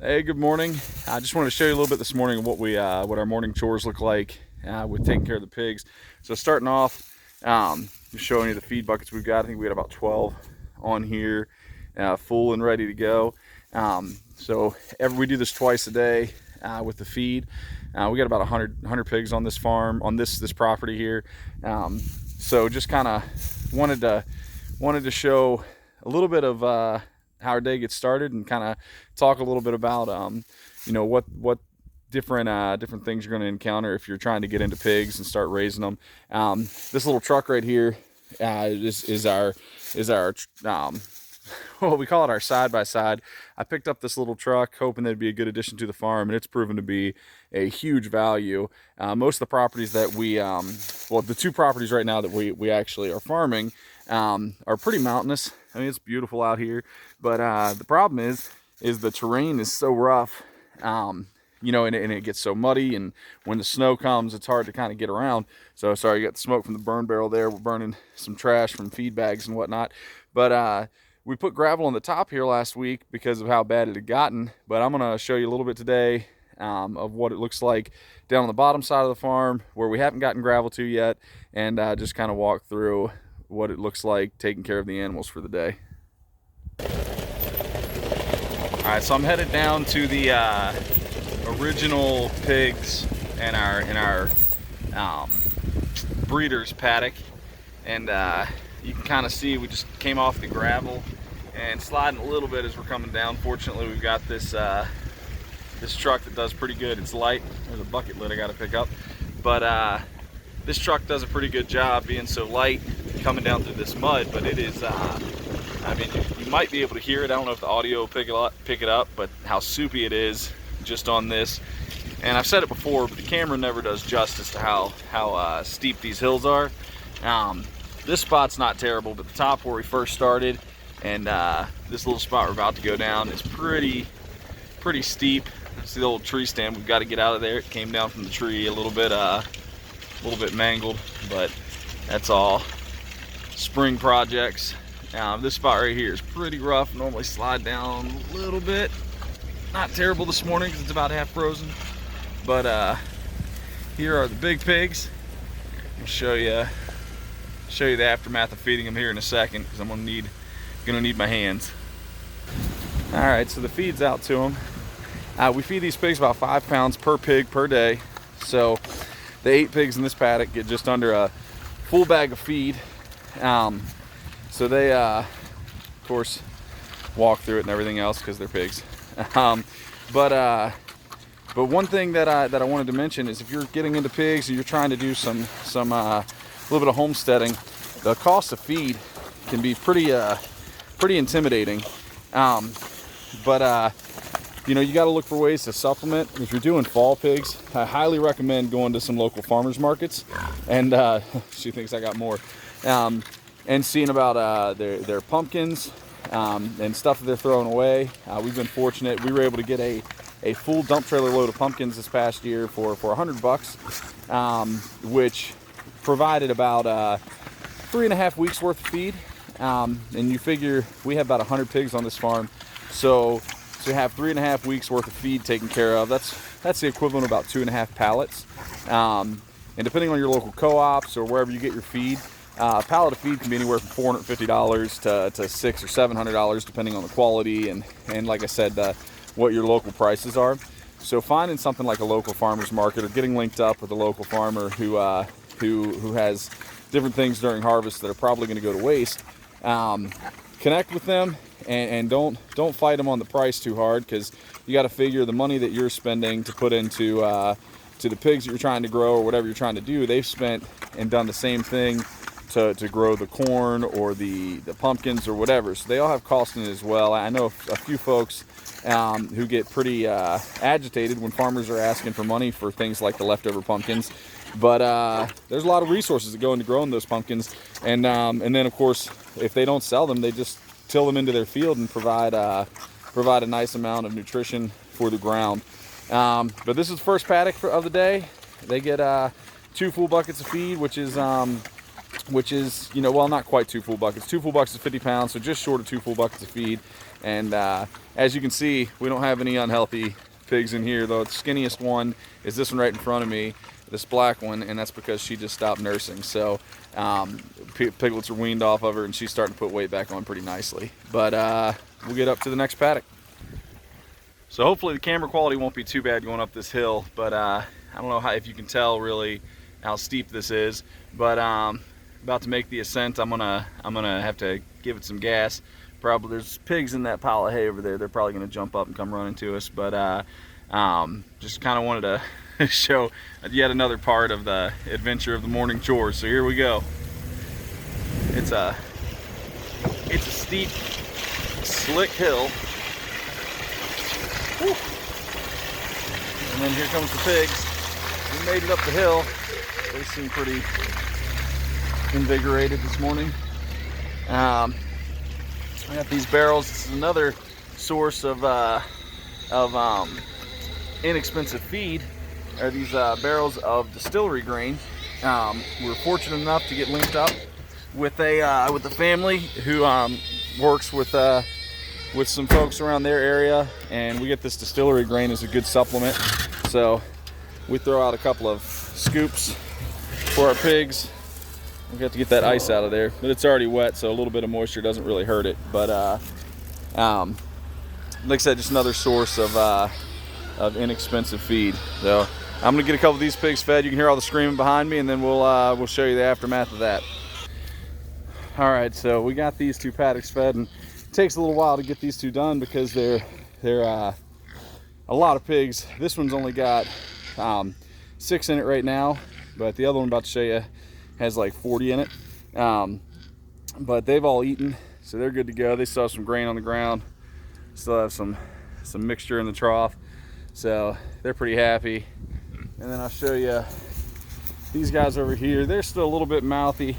Hey, good morning. I just wanted to show you a little bit this morning of what our morning chores look like with taking care of the pigs. So starting off, just showing you the feed buckets we've got. I think we got about 12 on here, full and ready to go. We do this twice a day with the feed. We got about 100 pigs on this farm, on this property here. So just kind of wanted to show a little bit of how our day gets started and kind of talk a little bit about what different things you're going to encounter if you're trying to get into pigs and start raising them. This little truck right here is our well, we call it our side-by-side. I picked up this little truck hoping that it'd be a good addition to the farm, and it's proven to be a huge value. Most of the properties that the two properties right now that we actually are farming are pretty mountainous. I mean, it's beautiful out here, but the problem is the terrain is so rough, and it gets so muddy, and when the snow comes, it's hard to kind of get around. So sorry, you got the smoke from the burn barrel there. We're burning some trash from feed bags and whatnot, but we put gravel on the top here last week because of how bad it had gotten, but I'm going to show you a little bit today of what it looks like down on the bottom side of the farm where we haven't gotten gravel to yet, and just kind of walk through what it looks like taking care of the animals for the day. All right, so I'm headed down to the original pigs in our breeders paddock, and you can kind of see we just came off the gravel and sliding a little bit as we're coming down. Fortunately, we've got this this truck that does pretty good. It's light. There's a bucket lid I got to pick up, but this truck does a pretty good job being so light coming down through this mud. But it is, I mean, you might be able to hear it. I don't know if the audio will pick it up, but how soupy it is just on this. And I've said it before, but the camera never does justice to how steep these hills are. This spot's not terrible, but the top where we first started and this little spot we're about to go down is pretty steep. See the old tree stand? We've got to get out of there. It came down from the tree a little bit mangled, but that's all spring projects. This spot right here is pretty rough. Normally slide down a little bit. Not terrible this morning because it's about half frozen, but here are the big pigs. I'll show you the aftermath of feeding them here in a second because I'm gonna need my hands. All right, so the feed's out to them. We feed these pigs about 5 pounds per pig per day. So the 8 pigs in this paddock get just under a full bag of feed. So they, of course, walk through it and everything else because they're pigs. But one thing that I wanted to mention is if you're getting into pigs and you're trying to do some little bit of homesteading, the cost of feed can be pretty intimidating. You got to look for ways to supplement. If you're doing fall pigs, I highly recommend going to some local farmers markets. And she thinks I got more. And seeing about their pumpkins and stuff that they're throwing away. We've been fortunate. We were able to get a full dump trailer load of pumpkins this past year for $100, which provided about 3.5 weeks worth of feed. And you figure we have about 100 pigs on this farm, so to have 3.5 weeks worth of feed taken care of, that's the equivalent of about 2.5 pallets. And depending on your local co-ops or wherever you get your feed, a pallet of feed can be anywhere from $450 to $600 or $700, depending on the quality and like I said, what your local prices are. So finding something like a local farmer's market or getting linked up with a local farmer who has different things during harvest that are probably going to go to waste, connect with them and don't fight them on the price too hard, because you got to figure the money that you're spending to put into to the pigs that you're trying to grow or whatever you're trying to do, they've spent and done the same thing to grow the corn or the pumpkins or whatever. So they all have cost in it as well. I know a few folks who get pretty agitated when farmers are asking for money for things like the leftover pumpkins. But there's a lot of resources that go into growing those pumpkins. And then, of course, if they don't sell them, they just till them into their field and provide a nice amount of nutrition for the ground. But this is the first paddock of the day. They get 2 full buckets of feed, which is well, not quite 2 full buckets. 2 full buckets is 50 pounds, so just short of 2 full buckets of feed. And as you can see, we don't have any unhealthy pigs in here, though. The skinniest one is this one right in front of me, this black one, and that's because she just stopped nursing. So piglets are weaned off of her, and she's starting to put weight back on pretty nicely. But we'll get up to the next paddock. So hopefully the camera quality won't be too bad going up this hill, but I don't know if you can tell really how steep this is, but about to make the ascent. I'm gonna have to give it some gas. Probably there's pigs in that pile of hay over there. They're probably gonna jump up and come running to us, but just kind of wanted to show yet another part of the adventure of the morning chores. So here we go. It's a steep, slick hill. Whew. And then here comes the pigs. We made it up the hill. They seem pretty invigorated this morning. I got these barrels. This is another source of inexpensive feed. Are these barrels of distillery grain. We were fortunate enough to get linked up with a family who works with some folks around their area, and we get this distillery grain as a good supplement. So we throw out a couple of scoops for our pigs. We have to get that ice out of there, but it's already wet, so a little bit of moisture doesn't really hurt it. But like I said, just another source of inexpensive feed. So I'm gonna get a couple of these pigs fed. You can hear all the screaming behind me, and then we'll show you the aftermath of that. All right, so we got these two paddocks fed, and it takes a little while to get these two done because they're a lot of pigs. This one's only got 6 in it right now, but the other one I'm about to show you has like 40 in it. But they've all eaten, so they're good to go. They still have some grain on the ground, still have some mixture in the trough, so they're pretty happy. And then I'll show you these guys over here. They're still a little bit mouthy.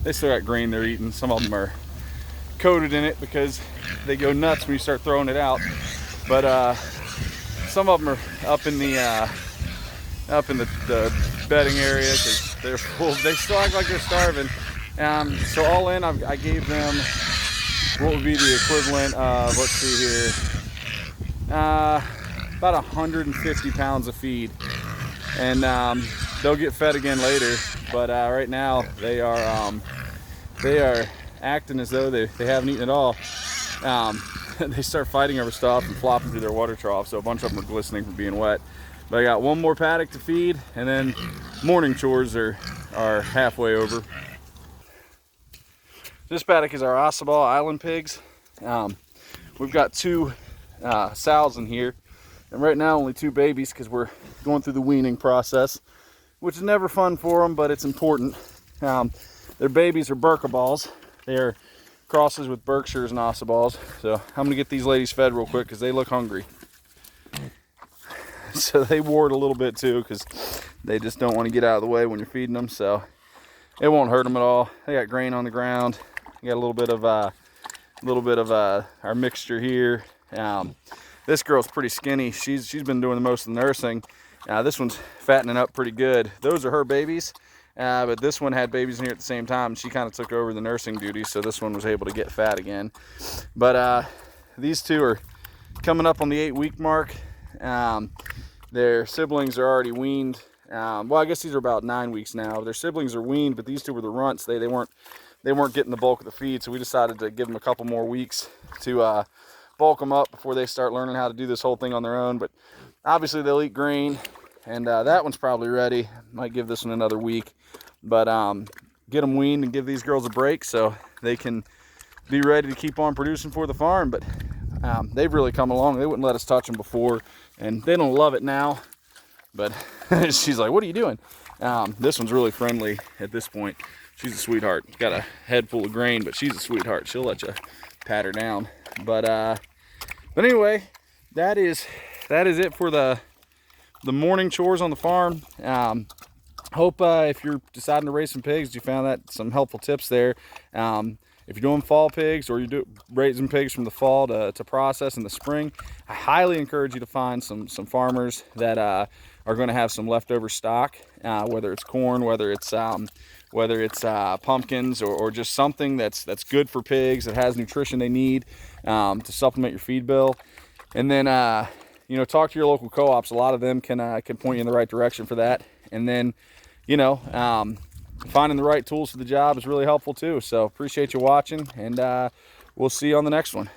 They still got grain they're eating. Some of them are coated in it because they go nuts when you start throwing it out. But some of them are up in the bedding area because they're full. They still act like they're starving. So all in, I gave them what would be the equivalent of, let's see here, about 150 pounds of feed. And they'll get fed again later, but right now they are acting as though they haven't eaten at all. They start fighting over stuff and flopping through their water trough, so a bunch of them are glistening from being wet. But I got one more paddock to feed, and then morning chores are halfway over. This paddock is our Ossabaw Island pigs. We've got 2 sows in here, and right now only 2 babies because we're going through the weaning process, which is never fun for them, but it's important. Their babies are Birkaballs. They're crosses with Berkshires and Ossabaws. So I'm gonna get these ladies fed real quick because they look hungry. So they wart a little bit too because they just don't want to get out of the way when you're feeding them. So it won't hurt them at all. They got grain on the ground. We got a little bit of our mixture here. This girl's pretty skinny. She's been doing the most of the nursing. This one's fattening up pretty good. Those are her babies, but this one had babies in here at the same time. She kind of took over the nursing duties, so this one was able to get fat again. But these two are coming up on the 8-week mark. Their siblings are already weaned. Well, I guess these are about 9 weeks now. Their siblings are weaned, but these two were the runts. They weren't getting the bulk of the feed, so we decided to give them a couple more weeks to bulk them up before they start learning how to do this whole thing on their own. But obviously they'll eat grain, and that one's probably ready. Might give this one another week, but get them weaned and give these girls a break so they can be ready to keep on producing for the farm. But they've really come along. They wouldn't let us touch them before, and they don't love it now, but she's like, what are you doing? This one's really friendly at this point. She's a sweetheart. Got a head full of grain, but she's a sweetheart. She'll let you pat her down. But anyway, that is it for the morning chores on the farm. Hope if you're deciding to raise some pigs, you found that some helpful tips there. If you're doing fall pigs or you're raising pigs from the fall to process in the spring, I highly encourage you to find some farmers that are going to have some leftover stock, whether it's corn, whether it's whether it's pumpkins or just something that's good for pigs, that has nutrition they need to supplement your feed bill. And then you know, talk to your local co-ops. A lot of them can point you in the right direction for that. And then, you know, finding the right tools for the job is really helpful too. So appreciate you watching, and we'll see you on the next one.